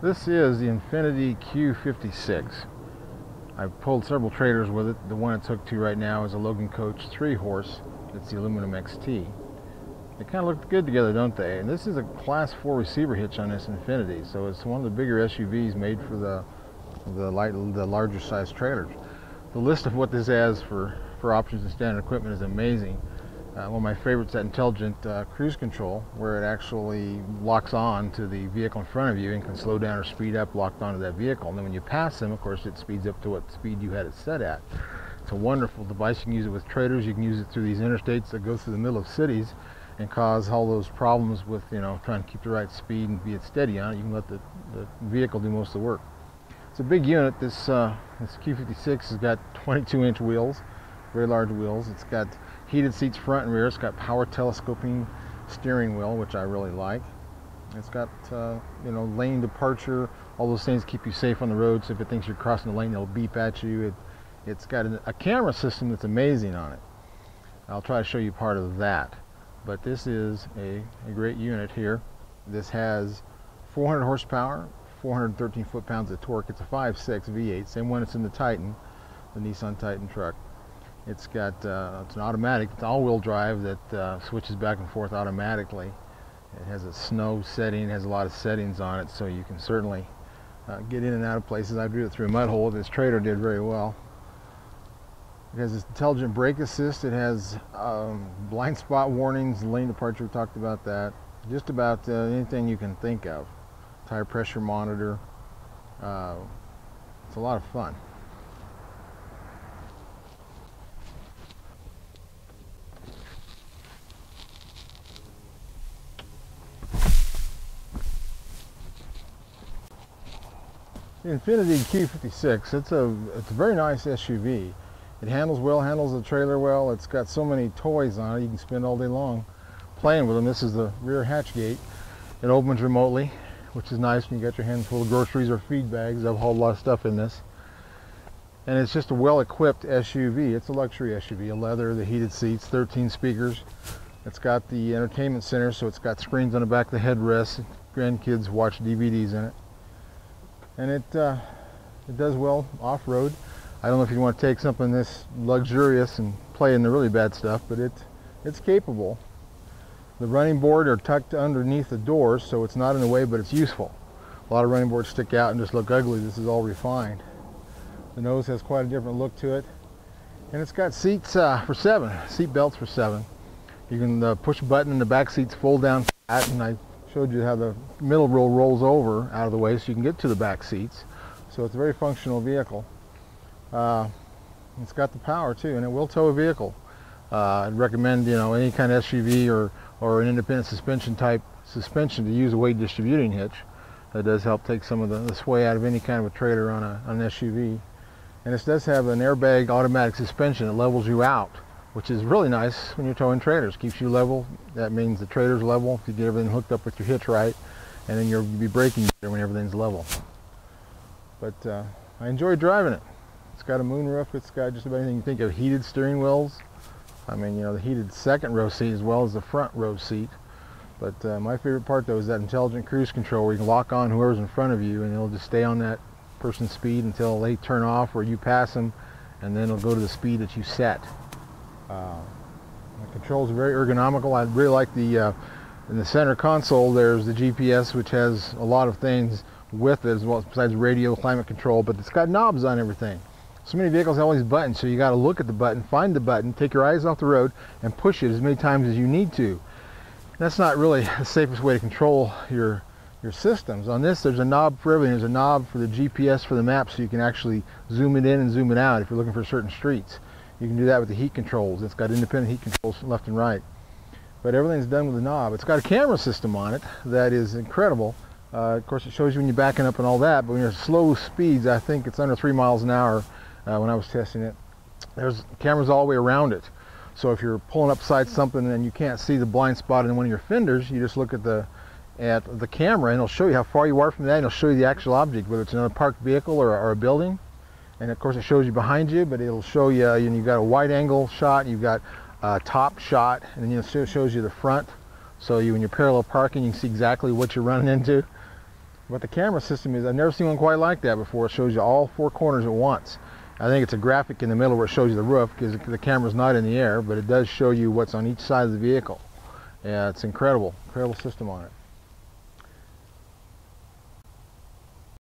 This is the Infiniti QX56. I've pulled several trailers with it. The one it took to right now is a Logan Coach 3-horse. It's the aluminum XT. They kind of look good together, don't they? And this is a Class 4 receiver hitch on this Infiniti, so it's one of the bigger SUVs made for the larger size trailers. The list of what this has for options and standard equipment is amazing. One of my favorites, that intelligent cruise control, where it actually locks on to the vehicle in front of you and can slow down or speed up locked onto that vehicle. And then when you pass them, of course, it speeds up to what speed you had it set at. It's a wonderful device. You can use it with trailers. You can use it through these interstates that go through the middle of cities and cause all those problems with, trying to keep the right speed and be steady on it. You can let the vehicle do most of the work. It's a big unit. This Q56 has got 22-inch wheels, very large wheels. It's got heated seats front and rear. It's got power telescoping steering wheel, which I really like. It's got lane departure, all those things keep you safe on the road. So if it thinks you're crossing the lane, it'll beep at you. It's got a camera system that's amazing on it. I'll try to show you part of that. But this is a great unit here. This has 400 horsepower, 413 foot-pounds of torque. It's a 5.6 V8, same one that's in the Titan, the Nissan Titan truck. It's got it's an automatic, it's all-wheel drive that switches back and forth automatically. It has a snow setting, it has a lot of settings on it, so you can certainly get in and out of places. I drew it through a mud hole. This trailer did very well. It has this intelligent brake assist. It has blind spot warnings, lane departure, we talked about that. Just about anything you can think of. Tire pressure monitor. It's a lot of fun. The Infiniti Q56, it's a very nice SUV. It handles well, handles the trailer well. It's got so many toys on it, you can spend all day long playing with them. This is the rear hatch gate. It opens remotely, which is nice when you got your hands full of groceries or feed bags. I've hauled a lot of stuff in this. And it's just a well-equipped SUV. It's a luxury SUV, a leather, the heated seats, 13 speakers. It's got the entertainment center, so it's got screens on the back of the headrest. Grandkids watch DVDs in it. And it does well off-road. I don't know if you want to take something this luxurious and play in the really bad stuff, but it's capable. The running boards are tucked underneath the doors, so it's not in the way, but it's useful. A lot of running boards stick out and just look ugly. This is all refined. The nose has quite a different look to it. And it's got seats for 7, seat belts for 7. You can push a button and the back seats fold down flat, and I showed you how the middle row rolls over out of the way so you can get to the back seats. So it's a very functional vehicle. It's got the power too, and it will tow a vehicle. I'd recommend any kind of SUV or an independent suspension type suspension to use a weight distributing hitch. That does help take some of the sway out of any kind of a trailer on an SUV. And this does have an airbag automatic suspension that levels you out, which is really nice when you're towing trailers. Keeps you level. That means the trailer's level if you get everything hooked up with your hitch right, and then you'll be braking better when everything's level. But I enjoy driving it. It's got a moonroof. It's got just about anything you think of. Heated steering wheels. I mean, the heated second row seat as well as the front row seat. But my favorite part though is that intelligent cruise control where you can lock on whoever's in front of you and it'll just stay on that person's speed until they turn off or you pass them, and then it'll go to the speed that you set. The controls are very ergonomical. I really like in the center console there's the GPS, which has a lot of things with it as well, besides radio, climate control, but it's got knobs on everything. So many vehicles have all these buttons, so you got to look at the button, find the button, take your eyes off the road, and push it as many times as you need to. That's not really the safest way to control your systems. On this, there's a knob for everything. There's a knob for the GPS, for the map, so you can actually zoom it in and zoom it out if you're looking for certain streets. You can do that with the heat controls. It's got independent heat controls left and right. But everything's done with a knob. It's got a camera system on it that is incredible. Of course, it shows you when you're backing up and all that, but when you're at slow speeds, I think it's under 3 miles an hour when I was testing it. There's cameras all the way around it. So if you're pulling up beside something and you can't see the blind spot in one of your fenders, you just look at the camera and it'll show you how far you are from that, and it'll show you the actual object, whether it's another parked vehicle or a building. And of course it shows you behind you, but it'll show you, you've got a wide angle shot, you've got a top shot, and then it shows you the front. So when you're parallel parking, you can see exactly what you're running into. But the camera system is, I've never seen one quite like that before. It shows you all four corners at once. I think it's a graphic in the middle where it shows you the roof, because the camera's not in the air, but it does show you what's on each side of the vehicle. Yeah, it's incredible system on it.